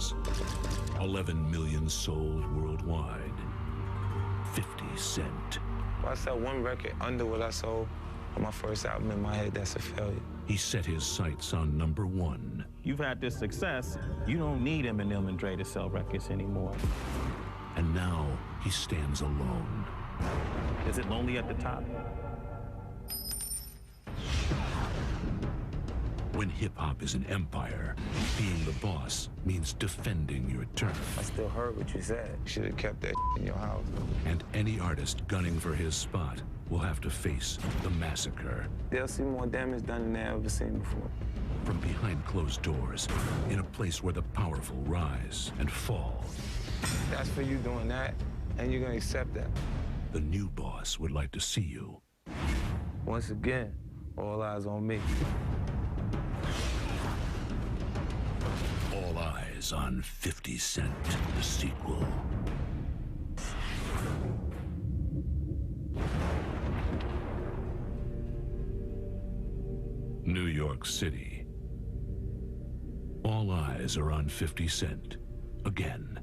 sales. 11 million sold worldwide. 50 Cent. If I sell one record under what I sold on my first album, in my head, that's a failure. He set his sights on #1. You've had this success. You don't need Eminem and Dre to sell records anymore. And now he stands alone. Is it lonely at the top? When hip-hop is an empire, being the boss means defending your turf. I still heard what you said. You should have kept that in your house. And any artist gunning for his spot will have to face the massacre. They'll see more damage done than they've ever seen before. From behind closed doors, in a place where the powerful rise and fall. That's for you doing that, and you're gonna accept that. The new boss would like to see you. Once again, all eyes on me. All eyes on 50 Cent, the sequel. New York City. All eyes are on 50 Cent. Again.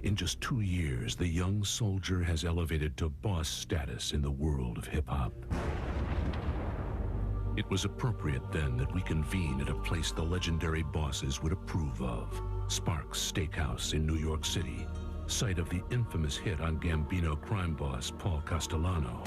In just 2 years, the young soldier has elevated to boss status in the world of hip-hop. It was appropriate then that we convene at a place the legendary bosses would approve of. Sparks Steakhouse in New York City, site of the infamous hit on Gambino crime boss Paul Castellano.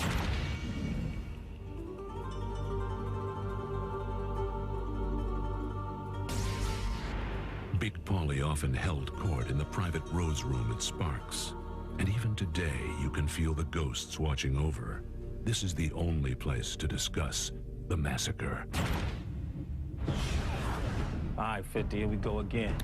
Big Paulie often held court in the private rose room at Sparks. And even today, you can feel the ghosts watching over. This is the only place to discuss the massacre. All right, 50, here we go again.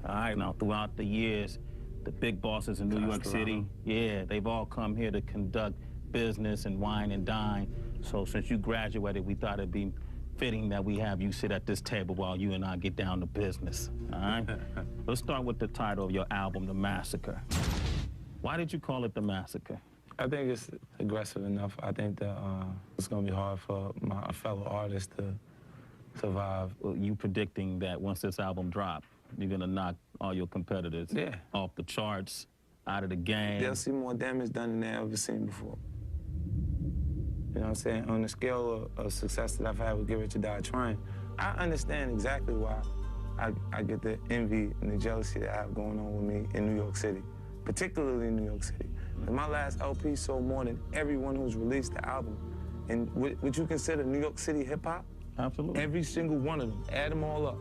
All right, now throughout the years, the big bosses in New York City, yeah, they've all come here to conduct business and wine and dine. So since you graduated, we thought it'd be fitting that we have you sit at this table while you and I get down to business, all right? Let's start with the title of your album, The Massacre. Why did you call it The Massacre? I think it's aggressive enough. I think that it's gonna be hard for my fellow artists to survive. Well, you predicting that once this album drops, you're gonna knock all your competitors off the charts, out of the game. They'll see more damage done than they've ever seen before. You know what I'm saying? On the scale of success that I've had with Get Rich or Die Trying, I understand exactly why I get the envy and the jealousy that I have going on with me in New York City, particularly in New York City. And my last LP sold more than everyone who's released the album. And would you consider New York City hip-hop? Absolutely. Every single one of them, add them all up,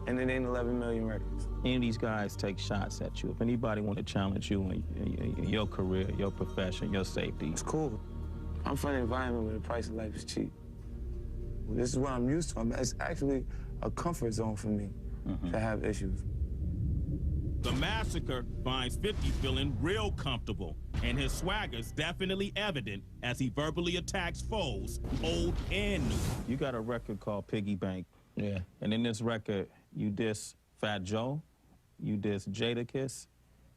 and it ain't 11 million records. Any of these guys take shots at you. If anybody want to challenge you in your career, your profession, your safety. It's cool. I'm from an environment where the price of life is cheap. This is what I'm used to. It's actually a comfort zone for me to have issues. The Massacre finds 50 feeling real comfortable, and his swagger's definitely evident as he verbally attacks foes, old and new. You got a record called Piggy Bank. Yeah. And in this record, you diss Fat Joe, you diss Jadakiss,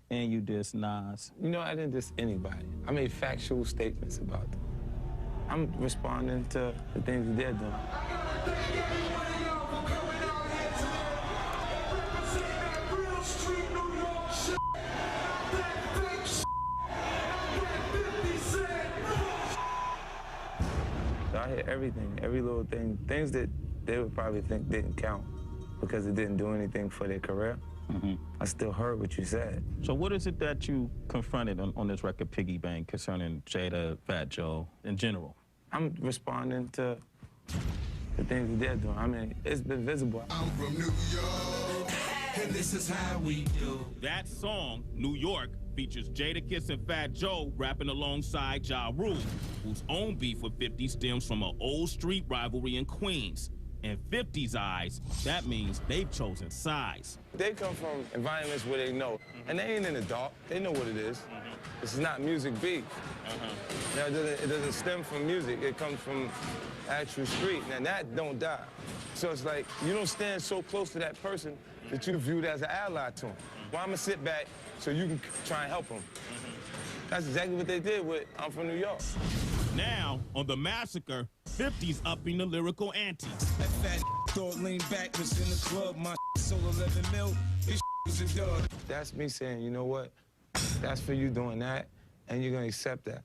and you diss Nas. You know, I didn't diss anybody. I made factual statements about them. I'm responding to the things that they're doing. So I hear everything, every little thing, things that they would probably think didn't count because it didn't do anything for their career. I still heard what you said. So what is it that you confronted on this record, Piggy Bank, concerning Jada, Fat Joe, in general? I'm responding to the things that they're doing. I mean, it's been visible. I'm from New York, and this is how we do. That song, New York, features Jadakiss and Fat Joe rapping alongside Ja Rule, whose own beef with 50 stems from an old street rivalry in Queens. In 50's eyes, that means they've chosen sides. They come from environments where they know, and they ain't in the dark. They know what it is. This is not music beef. Now, it doesn't stem from music. It comes from actual street. Now, that don't die. So it's like, you don't stand so close to that person that you're viewed as an ally to him. Well, I'm gonna sit back so you can try and help him. That's exactly what they did with I'm from New York. Now, on The Massacre, 50's upping the lyrical antics. That fat thought lean back was in the club, my sold 11 mil. This That's me saying, you know what? That's for you doing that, and you're gonna accept that.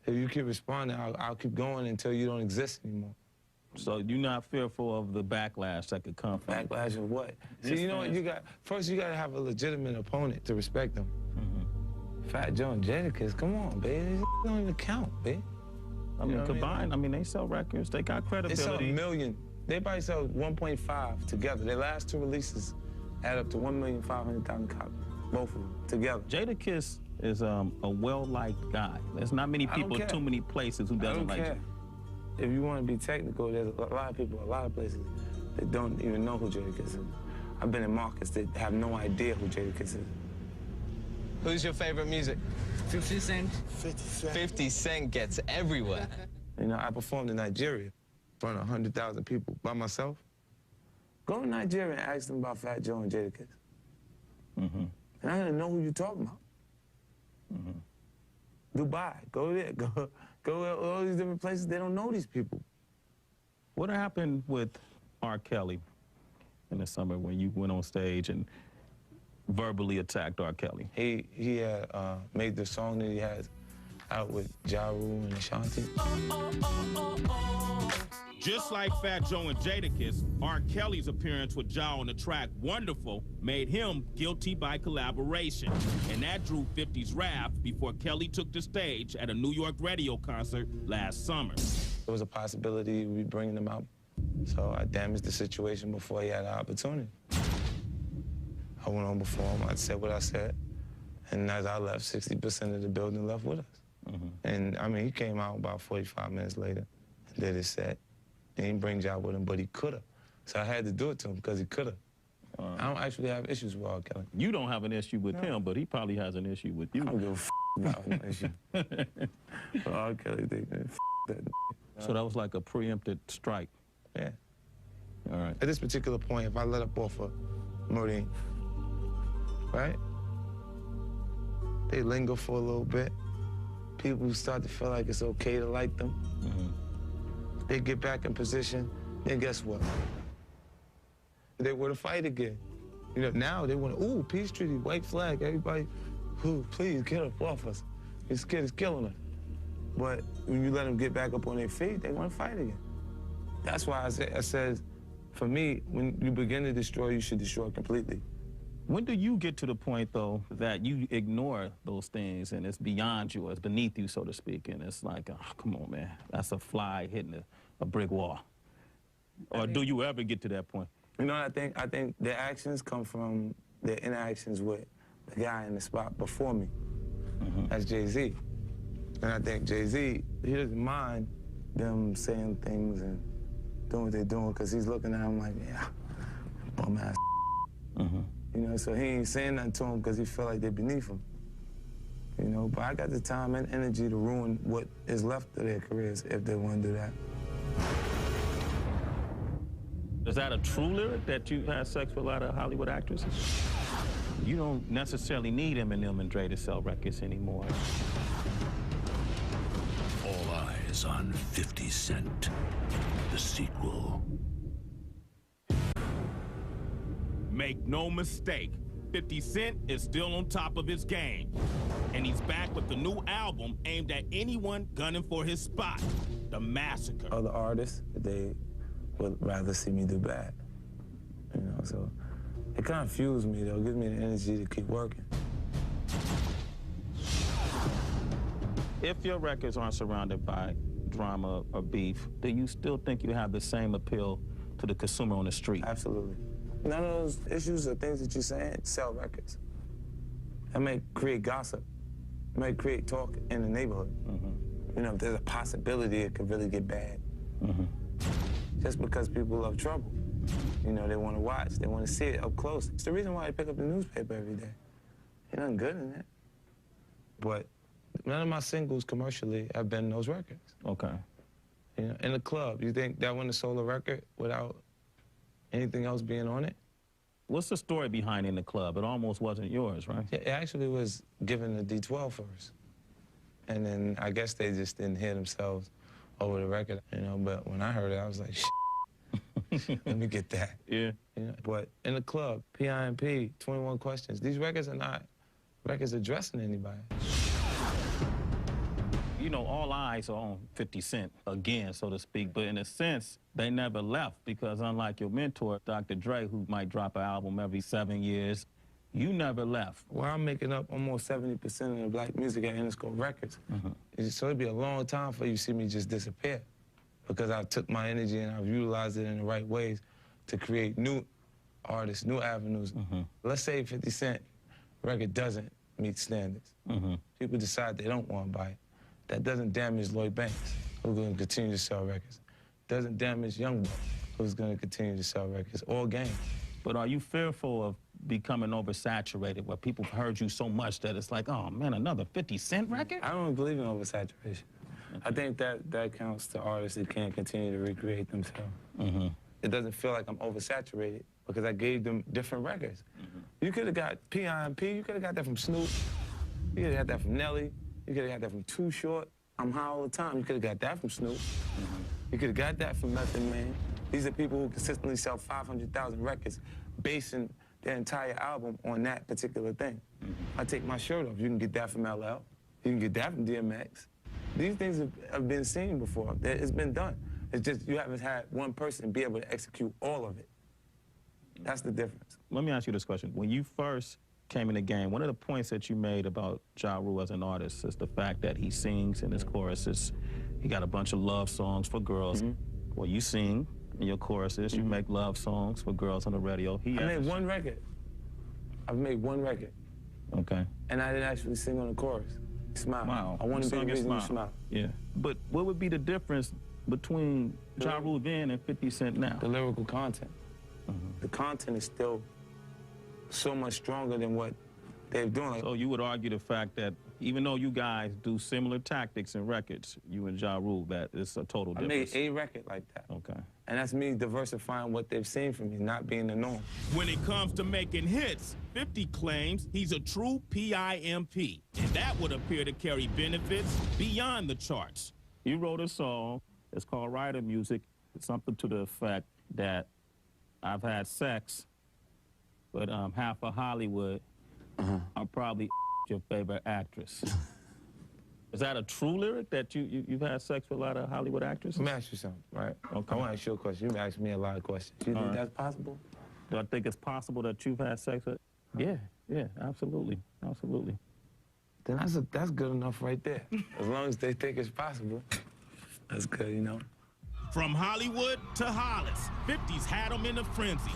If you keep responding, I'll keep going until you don't exist anymore. So you're not fearful of the backlash that could come from it? Backlash of what? See, you know what? First you gotta have a legitimate opponent to respect them. Fat Joe and Jadakiss, come on, baby. These don't even count, baby. I mean, combined, I mean, they sell records. They got They credibility. sell 1 million. They probably sell 1.5 together. Their last 2 releases add up to 1,500,000 copies, both of them together. Jadakiss is a well-liked guy. There's not many people, too many places who doesn't like him. If you want to be technical, there's a lot of people, a lot of places that don't even know who Jadakiss is. I've been in markets that have no idea who Jadakiss is. Who's your favorite music? 50 Cent. 50 Cent. 50 Cent gets everywhere. You know, I performed in Nigeria in front of 100,000 people by myself. Go to Nigeria and ask them about Fat Joe and Jadakiss. And I didn't know who you're talking about. Dubai, go there, go to all these different places. They don't know these people. What happened with R. Kelly in the summer when you went on stage and verbally attacked R. Kelly? He had made the song that he has out with Ja Rule and Ashanti. Just like Fat Joe and Jadakiss, R. Kelly's appearance with Ja on the track Wonderful made him guilty by collaboration. And that drew 50's wrath before Kelly took the stage at a New York radio concert last summer. There was a possibility we'd be bringing him out. So I damaged the situation before he had the opportunity. I went on before him, I said what I said. And as I left, 60% of the building left with us. And I mean, he came out about 45 minutes later and did his set. He didn't bring Ja with him, but he could've. So I had to do it to him because he could've. I don't actually have issues with R. Kelly. You don't have an issue with him, but he probably has an issue with you. I don't give a about an issue. But R. Kelly, that. So that was like a preempted strike. Yeah. All right. At this particular point, if I let up off of Murray, right? They linger for a little bit. People start to feel like it's okay to like them. They get back in position, then guess what? They want to fight again. You know, now they want to, ooh, peace treaty, white flag, everybody, ooh, please get up off us. This kid is killing us. But when you let them get back up on their feet, they want to fight again. That's why I said, for me, when you begin to destroy, you should destroy completely. When do you get to the point, though, that you ignore those things and it's beyond you, or it's beneath you, so to speak, and it's like, oh, come on, man, that's a fly hitting a brick wall? Or do you ever get to that point? You know what I think their actions come from their interactions with the guy in the spot before me. That's Jay-Z. And I think Jay-Z, he doesn't mind them saying things and doing what they're doing, because he's looking at him like, yeah, bum ass. You know, so he ain't saying nothing to him because he feel like they're beneath him. You know, but I got the time and energy to ruin what is left of their careers if they want to do that. Is that a true lyric, that you had sex with a lot of Hollywood actresses? You don't necessarily need Eminem and Dre to sell records anymore. All eyes on 50 Cent, the sequel. Make no mistake, 50 Cent is still on top of his game. And he's back with the new album aimed at anyone gunning for his spot, The Massacre. Other artists, they would rather see me do bad. You know, so it kind of fuels me, though. It gives me the energy to keep working. If your records aren't surrounded by drama or beef, do you still think you have the same appeal to the consumer on the street? Absolutely. None of those issues or things that you're saying sell records. That may create gossip. It may create talk in the neighborhood. You know, if there's a possibility it could really get bad. Just because people love trouble. You know, they want to watch, they want to see it up close. It's the reason why I pick up the newspaper every day. Ain't nothing good in it. But none of my singles commercially have been those records. Okay. You know, in the club, you think that wouldn't have sold a record without anything else being on it? What's the story behind In the Club? It almost wasn't yours, right? It actually was given to D12 first. And then I guess they just didn't hear themselves over the record, you know, but when I heard it, I was like, shit. Let me get that. Yeah. But in the club, PIMP, 21 Questions, these records are not records addressing anybody. You know, all eyes are on 50 Cent again, so to speak, but in a sense, they never left because unlike your mentor, Dr. Dre, who might drop an album every 7 years, you never left. Well, I'm making up almost 70% of the black music at Interscope Records. So it'd be a long time for you to see me just disappear because I took my energy and I've utilized it in the right ways to create new artists, new avenues. Let's say 50 Cent record doesn't meet standards. People decide they don't want to buy it. That doesn't damage Lloyd Banks, who's going to continue to sell records. Doesn't damage Young Buck, who's going to continue to sell records. All game. But are you fearful of becoming oversaturated, where people have heard you so much that it's like, oh man, another 50 Cent record? I don't believe in oversaturation. I think that counts to artists that can't continue to recreate themselves. It doesn't feel like I'm oversaturated because I gave them different records. You could have got PIMP, you could have got that from Snoop, you could have got that from Nelly, you could have got that from Too Short. I'm High All the Time. You could have got that from Snoop. You could have got that from Method Man. These are people who consistently sell 500,000 records, basing their entire album on that particular thing. I take my shirt off. You can get that from LL. You can get that from DMX. These things have been seen before. It's been done. It's just you haven't had one person be able to execute all of it. That's the difference. Let me ask you this question. When you first came in the game, one of the points that you made about Ja Rule as an artist is the fact that he sings in his choruses. He got a bunch of love songs for girls. Well, you sing in your choruses. You make love songs for girls on the radio. I made one record. I've made one record. Okay. And I didn't actually sing on the chorus. Smile. Wow. I want to be the reason you smile. Yeah. But what would be the difference between Ja Rule then and 50 Cent now? The lyrical content. The content is still so much stronger than what they're doing. So you would argue the fact that even though you guys do similar tactics in records, you and Ja Rule, that it's a total difference. I made a record like that. Okay. And that's me diversifying what they've seen from me, not being the norm. When it comes to making hits, 50 claims he's a true PIMP, and that would appear to carry benefits beyond the charts. You wrote a song, it's called Writer Music. It's something to the effect that I've had sex, but half of Hollywood are probably your favorite actress. Is that a true lyric that you've had sex with a lot of Hollywood actresses? Let me ask you something, right? Okay. I want to ask you a question. You asked me a lot of questions. You think that's possible? Do I think it's possible that you've had sex with? Yeah, absolutely, absolutely. Then that's good enough right there. As long as they think it's possible, that's good, you know? From Hollywood to Hollis, 50's had him in a frenzy.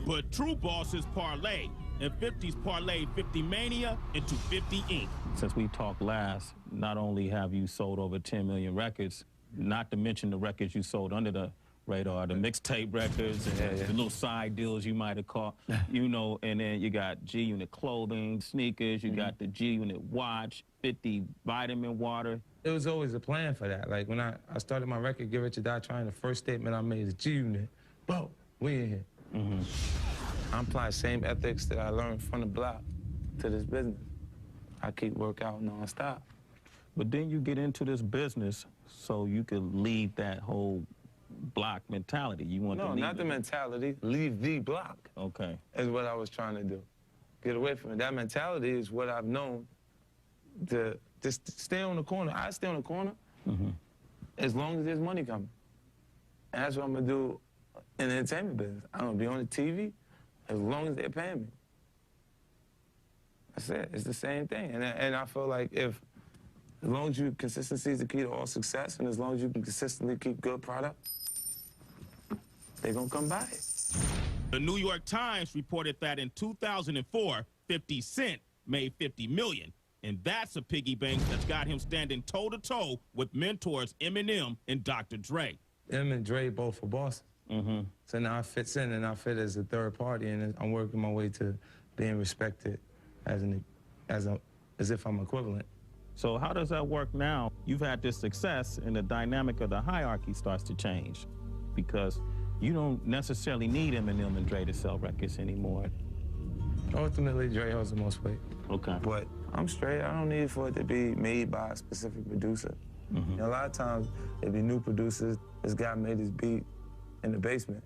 But true bosses parlay, and 50's parlayed 50 Mania into 50 Inc. Since we talked last, not only have you sold over 10 million records, not to mention the records you sold under the radar, the mixtape records and the little side deals you might have caught, you know, and then you got G-Unit clothing, sneakers, you got the G-Unit watch, 50 vitamin water. It was always a plan for that. Like when I started my record, Get Rich or Die Trying, the first statement I made is G-Unit. Boom, we in here. I'm applying the same ethics that I learned from the block to this business. I keep working out nonstop. But then you get into this business so you could leave that whole block mentality. You want to leave not the mentality. Leave the block. Okay. Is what I was trying to do. Get away from it. That mentality is what I've known to just stay on the corner. I stay on the corner as long as there's money coming. And that's what I'm going to do in the entertainment business. I'm going to be on the TV as long as they're paying me. That's it. It's the same thing. And I feel like as long as consistency is the key to all success, and as long as you can consistently keep good product, they're going to come buy it. The New York Times reported that in 2004, 50 Cent made 50 million. And that's a piggy bank that's got him standing toe-to-toe with mentors Eminem and Dr. Dre. Em and Dre both are bosses. So now I fits in, and I fit as a third party, and I'm working my way to being respected as if I'm equivalent. So how does that work now? You've had this success, and the dynamic of the hierarchy starts to change because you don't necessarily need Eminem and Dre to sell records anymore. Ultimately, Dre holds the most weight. Okay. But I'm straight. I don't need for it to be made by a specific producer. You know, a lot of times, it'd be new producers. This guy made his beat. in the basement.